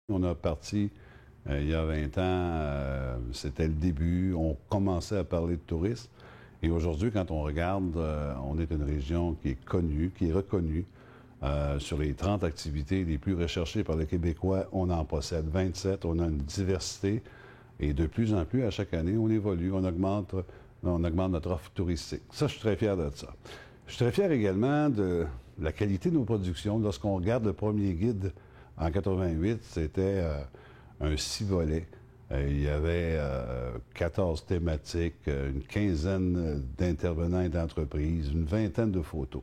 On a parti il y a 20 ans, c'était le début, on commençait à parler de tourisme. Et aujourd'hui, quand on regarde, on est une région qui est connue, qui est reconnue. Sur les 30 activités les plus recherchées par les Québécois, on en possède 27, on a une diversité. Et de plus en plus, à chaque année, on évolue, on augmente notre offre touristique. Ça, je suis très fier de ça. Je suis très fier également de la qualité de nos productions. Lorsqu'on regarde le premier guide en 88, c'était un 6 volets. Il y avait 14 thématiques, une quinzaine d'intervenants et d'entreprises, une vingtaine de photos.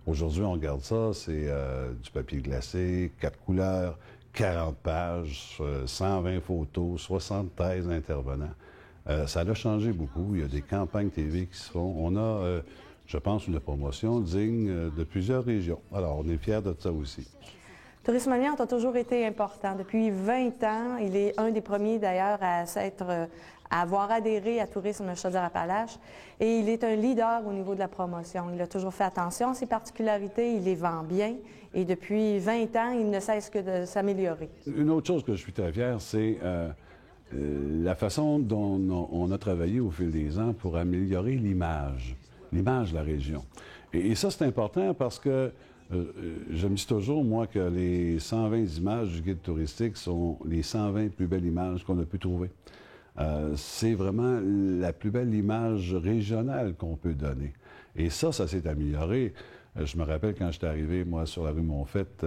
Aujourd'hui, on regarde ça, c'est du papier glacé, 4 couleurs, 40 pages, 120 photos, 73 intervenants. Ça a changé beaucoup. Il y a des campagnes TV qui se font. On a, je pense, une promotion digne de plusieurs régions. Alors, on est fiers de ça aussi. Tourisme Amiante a toujours été important. Depuis 20 ans, il est un des premiers d'ailleurs à avoir adhéré à Tourisme Chaudière-Appalaches et il est un leader au niveau de la promotion. Il a toujours fait attention à ses particularités, il les vend bien et depuis 20 ans, il ne cesse que de s'améliorer. Une autre chose que je suis très fier, c'est la façon dont on a travaillé au fil des ans pour améliorer l'image de la région. Et ça, c'est important parce que je me dis toujours, moi, que les 120 images du guide touristique sont les 120 plus belles images qu'on a pu trouver. C'est vraiment la plus belle image régionale qu'on peut donner. Et ça s'est amélioré. Je me rappelle quand j'étais arrivé, moi, sur la rue Montfaites,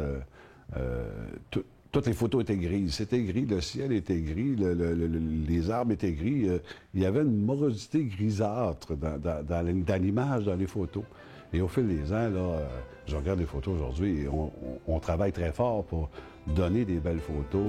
toutes les photos étaient grises. C'était gris, le ciel était gris, les arbres étaient gris. Il y avait une morosité grisâtre dans l'image, dans les photos. Et au fil des ans, là, je regarde les photos aujourd'hui et on travaille très fort pour donner des belles photos.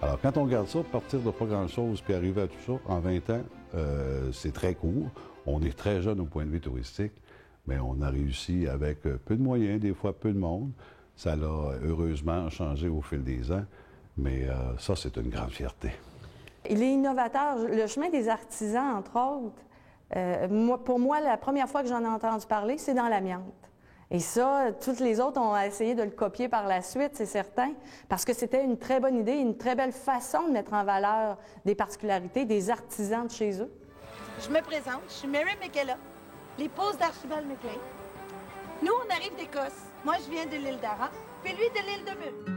Alors, quand on regarde ça, partir de pas grand-chose puis arriver à tout ça, en 20 ans, c'est très court. On est très jeune au point de vue touristique. Mais on a réussi avec peu de moyens, des fois peu de monde. Ça l'a heureusement changé au fil des ans, mais ça, c'est une grande fierté. Il est innovateur. Le chemin des artisans, entre autres, pour moi, la première fois que j'en ai entendu parler, c'est dans l'amiante. Et ça, toutes les autres ont essayé de le copier par la suite, c'est certain, parce que c'était une très bonne idée, une très belle façon de mettre en valeur des particularités des artisans de chez eux. Je me présente, je suis Mary McKellar, l'épouse d'Archibald MacLean. Nous, on arrive d'Écosse. Moi, je viens de l'île d'Aran, puis lui de l'île de Bulle.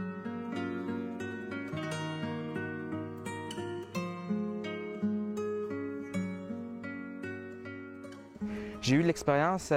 J'ai eu l'expérience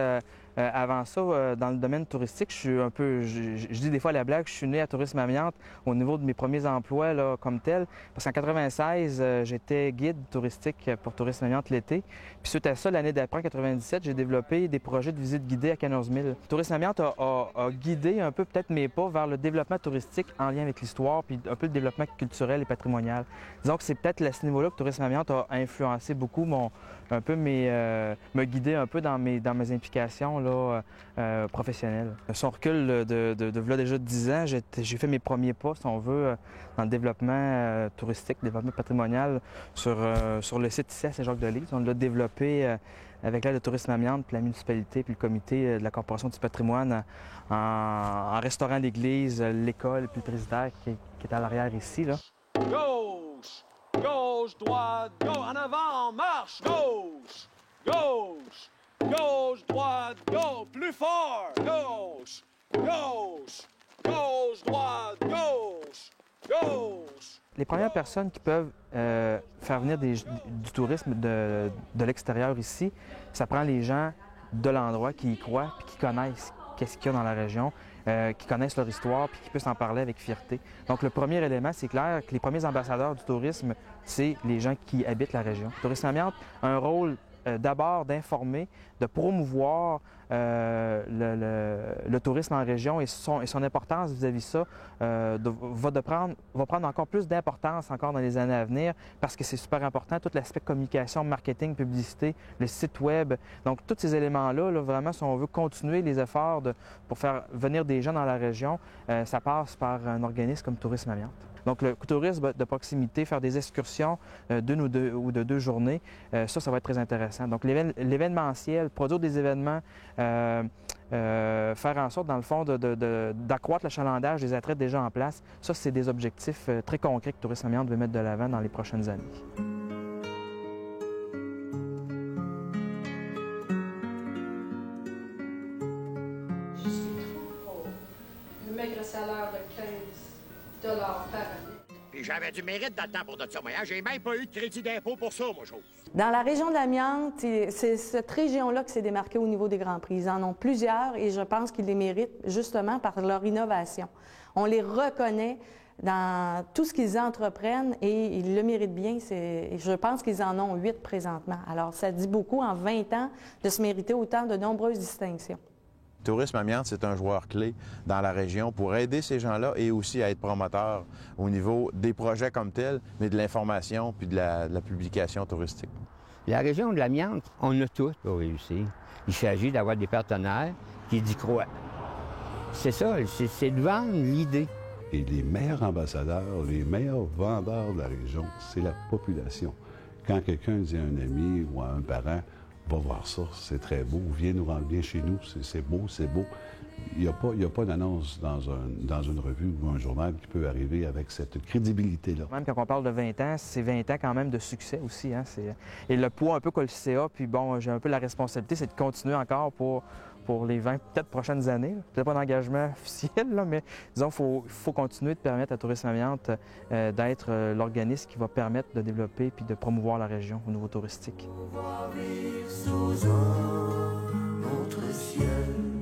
avant ça dans le domaine touristique. Je suis un peu, je dis des fois à la blague, je suis né à Tourisme Amiante au niveau de mes premiers emplois là, comme tel. Parce qu'en 96, j'étais guide touristique pour Tourisme Amiante l'été. Puis suite à ça, l'année d'après, en 97, j'ai développé des projets de visite guidée à 14 000. Tourisme Amiante a guidé un peu peut-être mes pas vers le développement touristique en lien avec l'histoire, puis un peu le développement culturel et patrimonial. Disons que c'est peut-être à ce niveau-là que Tourisme Amiante a influencé beaucoup me guider un peu dans mes implications là, professionnelles. Si on recule de là déjà 10 ans, j'ai fait mes premiers pas, si on veut, dans le développement touristique, développement patrimonial sur le site ici à Saint-Jacques-de-Lys. On l'a développé avec l'aide de Tourisme Amiante, puis la municipalité, puis le comité de la Corporation du patrimoine en restaurant l'église, l'école, puis le presbytère qui est à l'arrière ici. Là. Gauche! Gauche, droite, gauche, en avant, marche, gauche, gauche, gauche, droite, gauche, plus fort, gauche, gauche, gauche, droite, gauche, gauche. Les premières personnes qui peuvent faire venir du tourisme de l'extérieur ici, ça prend les gens de l'endroit qui y croient et qui connaissent qu'est-ce qu'il y a dans la région, qui connaissent leur histoire puis qui puissent en parler avec fierté. Donc le premier élément, c'est clair que les premiers ambassadeurs du tourisme, c'est les gens qui habitent la région. Tourisme Amiante a un rôle d'abord d'informer, de promouvoir le tourisme en région et son importance vis-à-vis de ça va prendre encore plus d'importance encore dans les années à venir parce que c'est super important, tout l'aspect communication, marketing, publicité, le site web. Donc tous ces éléments-là, là, vraiment, si on veut continuer les efforts pour faire venir des gens dans la région, ça passe par un organisme comme Tourisme Amiante. Donc, le tourisme de proximité, faire des excursions d'une ou de deux journées, ça va être très intéressant. Donc, l'événementiel, produire des événements, faire en sorte, dans le fond, d'accroître l'achalandage des attraits déjà en place, ça, c'est des objectifs très concrets que Tourisme Amiante veut mettre de l'avant dans les prochaines années. Je suis trop pauvre. Le maigre salaire de 15 $ par année. Puis j'avais du mérite dans le temps pour de ça. Moi, j'ai même pas eu de crédit d'impôt pour ça, moi, chose. Dans la région de l'Amiante, c'est cette région-là qui s'est démarquée au niveau des Grands Prix. Ils en ont plusieurs et je pense qu'ils les méritent justement par leur innovation. On les reconnaît dans tout ce qu'ils entreprennent et ils le méritent bien. Je pense qu'ils en ont 8 présentement. Alors, ça dit beaucoup en 20 ans de se mériter autant de nombreuses distinctions. Tourisme Amiante, c'est un joueur clé dans la région pour aider ces gens-là et aussi à être promoteur au niveau des projets comme tels, mais de l'information puis de la publication touristique. La région de l'Amiante, on a tout pour réussir. Il s'agit d'avoir des partenaires qui y croient. C'est ça, c'est de vendre l'idée. Et les meilleurs ambassadeurs, les meilleurs vendeurs de la région, c'est la population. Quand quelqu'un dit à un ami ou à un parent, va voir ça, c'est très beau, viens nous rendre bien chez nous, c'est beau, c'est beau. Il n'y a pas d'annonce dans une revue ou un journal qui peut arriver avec cette crédibilité-là. Même quand on parle de 20 ans, c'est 20 ans quand même de succès aussi. Hein? Et le poids un peu qu'a le CA, puis bon, j'ai un peu la responsabilité, c'est de continuer encore pour les 20, peut-être prochaines années. Peut-être pas d'engagement officiel, là, mais disons, il faut continuer de permettre à Tourisme Amiante d'être l'organisme qui va permettre de développer puis de promouvoir la région au niveau touristique. On va vivre sous un autre ciel.